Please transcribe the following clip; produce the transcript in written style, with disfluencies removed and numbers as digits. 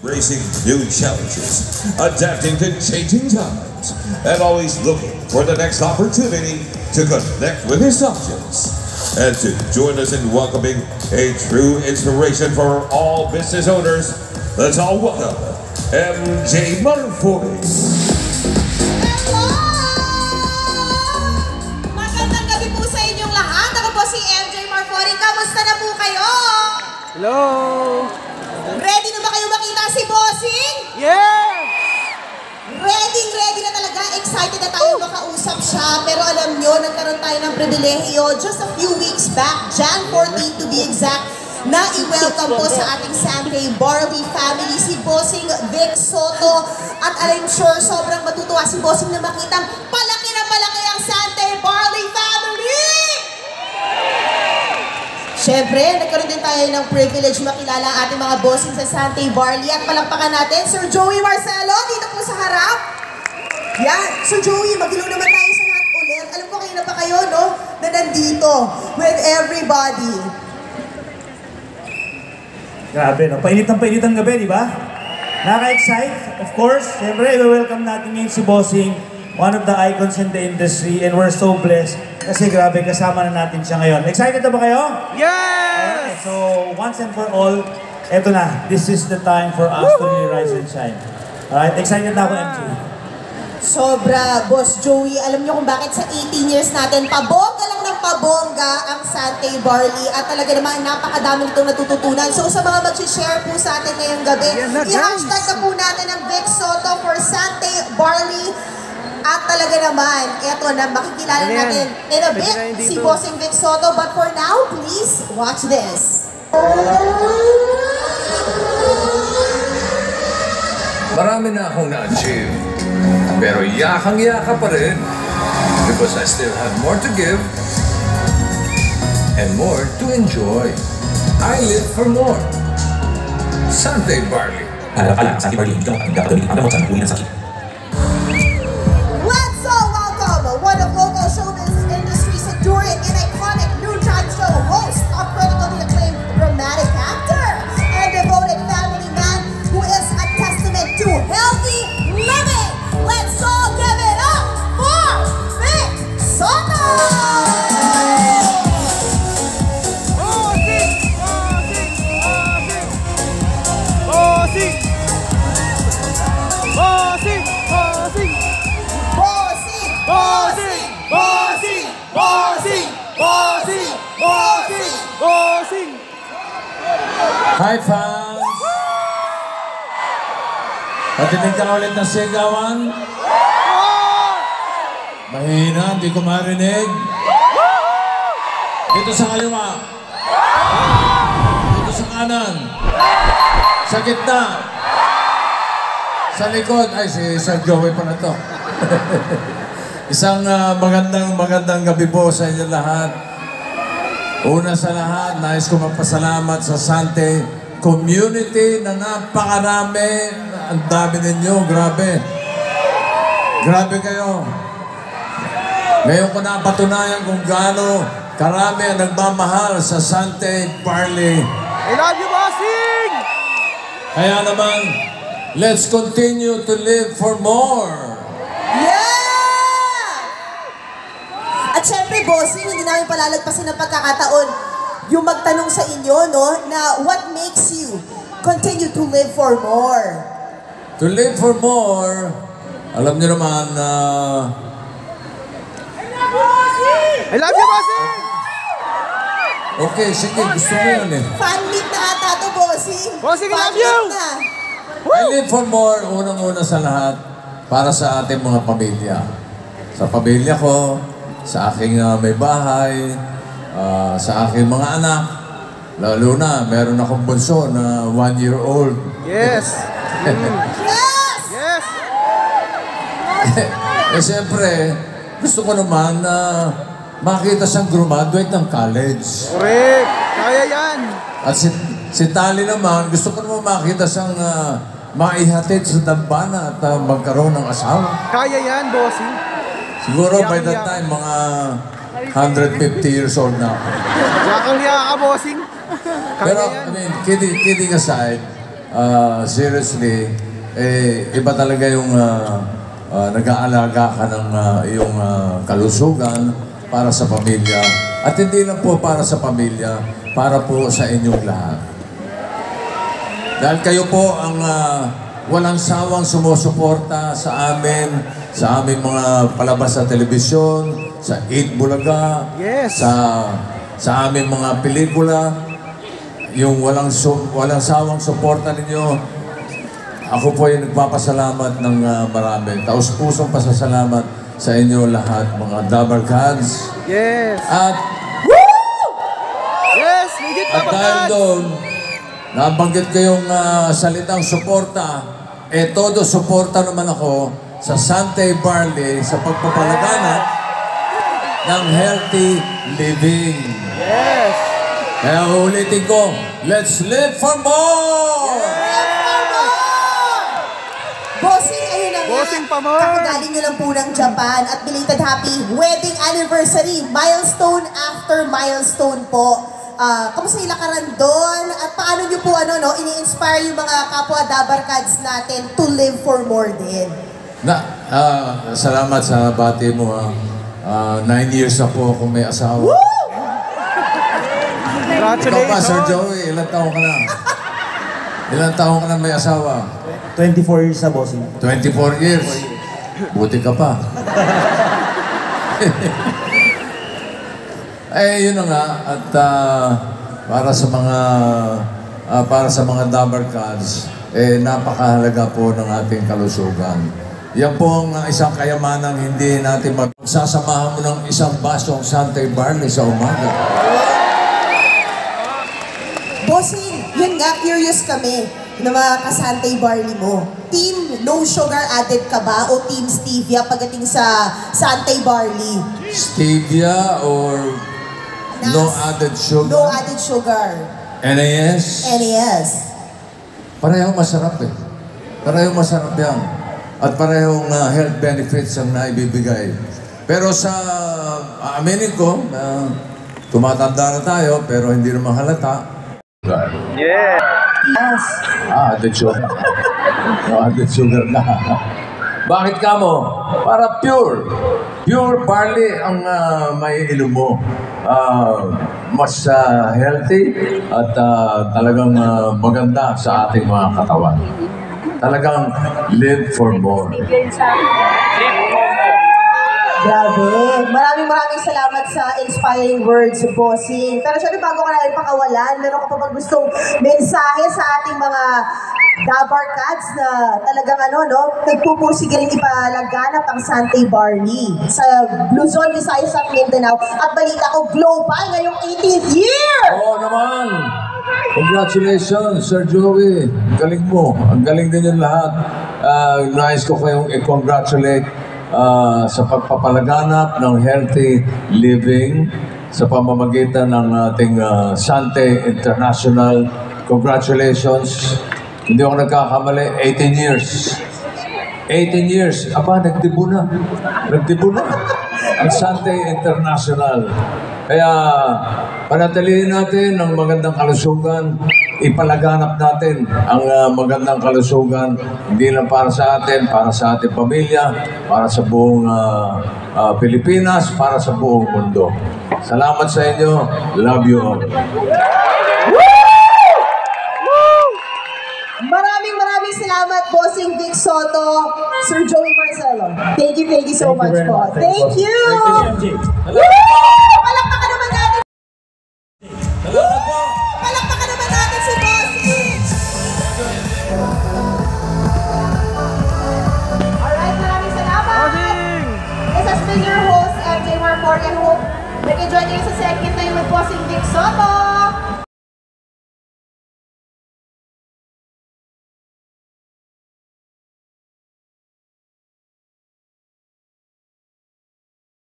Embracing new challenges, adapting to changing times, and always looking for the next opportunity to connect with his audience. And to join us in welcoming a true inspiration for all business owners, let's all welcome MJ Marfori. Hello! Magandang gabi po sa inyong lahat. Ako po si MJ Marfori. Kamusta na po kayo? Hello! Ready na ba kayo makita si Bossing? Yeah! Ready na talaga. Excited na tayo makausap siya. Pero alam nyo, nagkaroon tayo ng pribilehiyo just a few weeks back, Jan 14 to be exact, na i-welcome po sa ating Sante Barley family si Bossing Vic Soto. At I'm sure sobrang matutuwa si Bossing na makitang palaki na palaki ang Sante Barley family! Siyempre, nagkaroon din tayo ng privilege makilala ang ating mga bossing sa Sante Barley. At palakpakan natin, Sir Joey Marcelo, dito po sa harap. Yan, Sir Joey, mag-ilaw naman tayo sa lahat ulit. Alam ko kayo na ba kayo, no? Na nandito with everybody. Grabe, no? Painit ang gabi, di ba? Nakaka-excite, of course. Siyempre, i-welcome natin ngayon si Bossing, one of the icons in the industry, and we're so blessed kasi grabe, kasama na natin siya ngayon. Excited na ba kayo? Yes! Alright, so once and for all, eto na. This is the time for us to really rise and shine. Alright, excited na ako, MJ. Sobra, Boss Joey. Alam niyo kung bakit sa 18 years natin, pabongga lang ng pabongga ang Sante Barley. At talaga naman, napakadami nitong natututunan. So sa mga mag-share po sa atin ngayong gabi, i-hashtag na po natin ang Vic Soto for Sante Barley. At talaga naman, eto na, makikilala natin in a bit si Bossing Vic Soto. But for now, please watch this. Marami na akong na-achieve, pero yakang-yaka pa rin because I still have more to give and more to enjoy. I live for more. Sante Barley. Sante Barley, hindi ka makapagdamot sa nakulinan sa sakit. Let's all welcome one of local showbiz industry's enduring and iconic noontime show host, a critically acclaimed dramatic actor, and devoted family man who is a testament to healthy living. Let's all give it up for Vic Soto! Hi fans! Patinig ka ulit ng sigawan? Mahina, hindi ko marinig. Dito sa kaliwa. Dito sa kanan. Sa gitna. Sa likod. Ay, si Sir Joey pa na to. Isang magandang gabi po sa inyo lahat. Una sa lahat, nais ko magpasalamat sa Sante community na napakarami. Ang dami ninyo, grabe. Grabe kayo. Ngayon ko napatunayan kung gaano karami ang nagmamahal sa Sante Barley. I love you, Bossing! Kaya naman, let's continue to live for more. Yeah! At syempre, Bossing, hindi namin palalagpasin ng pagkakataon yung magtanong sa inyo, no, na what makes you continue to live for more? To live for more, alam niyo naman na... I love you, Bossing! Okay, sige, gusto mo yan eh. Fan meet na ata to, Bossing. Bossing, I Fan love you! meet na. I live for more, unang-una sa lahat, para sa ating mga pamilya. Sa pamilya ko, sa aking may bahay, sa aking mga anak. Lalo na, meron akong bunso na 1-year-old. Yes! Yes! Yes! Eh siyempre, gusto ko naman na makita siyang graduate ng college. Correct! Kaya yan! At si Tali naman, gusto ko naman makita siyang maihatid sa dambana at magkaroon ng asawa. Kaya yan, Bossing! Siguro by that time, mga 150 years old na ako. Yakang-yaka, Bossing! Kaya Pero, yan! I mean, kidding aside, seriously, iba talaga yung nag-aalaga ka ng iyong kalusugan para sa pamilya. At hindi lang po para sa pamilya, para po sa inyong lahat. Dahil kayo po ang walang sawang sumusuporta sa amin, sa aming mga palabas sa telebisyon, sa Eat Bulaga, Yes. sa aming mga pelikula, yung walang sawang suporta ninyo. Ako po ay nagpapasalamat ng marami. Taus-pusong pasasalamat sa inyo lahat, mga Dabar Cats. Yes. At Yes, legit At dahil doon, nabanggit ko yung salitang suporta, todo suporta naman ako sa Santay Barley sa pagpapalaganap ng healthy living. Yes. Kaya ulitin ko, let's live for more! Bossing, ayun na nga. Bossing pa more. Kakagaling nyo lang po ng Japan at belated happy wedding anniversary. Milestone after milestone po. Kamusta yung lakaran doon? At paano nyo po ini-inspire yung mga kapwa Dabarkads natin to live for more din? Salamat sa bati mo. 9 years na po akong may asawa. Ikaw pa, Sir Joey, ilang taon ka na? Ilang taon ka na may asawa? 24 years na, bossing. 24 years. Buti ka pa. Yun na nga. At para sa mga Dabarkads, napakahalaga po ng ating kalusugan. Yan po ang isang kayamanang hindi natin magsasamahan mo ng isang basong Santay Barley sa umaga. Bossing, yun nga, curious kami na mga ka-Santay Barley mo. Team no sugar added ka ba o Team Stevia pagdating sa Santay Barley? Stevia or no added sugar? No added sugar. NAS? NAS. Parehong masarap eh. Parehong masarap yan. At parehong health benefits ang naibibigay. Pero sa aminin ko, tumatanda na tayo pero hindi naman halata. Yes. Added sugar. No added sugar na. Bakit ka mo? Para pure. Pure barley ang may ilong mo. Mas healthy at talagang maganda sa ating mga katawan. Talagang live for more. Grabe. Maraming salamat sa inspiring words, Bossing. Pero syempre, bago ka namin pakawalan, meron ka pa bang gustong mensahe sa ating mga Dabarkads na talagang nagpupursige rin ipalaganap ang Santay Barley sa Luzon, Visayas at Mindanao. At balita ko, global ngayong 18th year! Oo naman! Congratulations, Sir Joey. Ang galing mo. Ang galing din yung lahat. Nais ko kayong i-congratulate sa pagpapalaganap ng healthy living sa pamamagitan ng ating Santay International. Congratulations. Hindi ako nagkakamali. 18 years. 18 years. Aba, nagdibo na. Nagdibo na. Ang Santay International. Kaya, panatilihin natin ang magandang kalusugan. Ipalaganap natin ang magandang kalusugan. Hindi lang para sa atin, para sa ating pamilya, para sa buong Pilipinas, para sa buong mundo. Salamat sa inyo. Love you all. Maraming salamat, Bossing Vic Soto, Sir Joey Marcelo. Thank you so much po. Thank you! Palakpakan naman natin! Palakpakan naman natin si Bossing! Alright, maraming salamat! Bossing! This has been your host, MJ Marfor, and hope nag-enjoy kayo sa segment na yun with Bossing Vic Soto!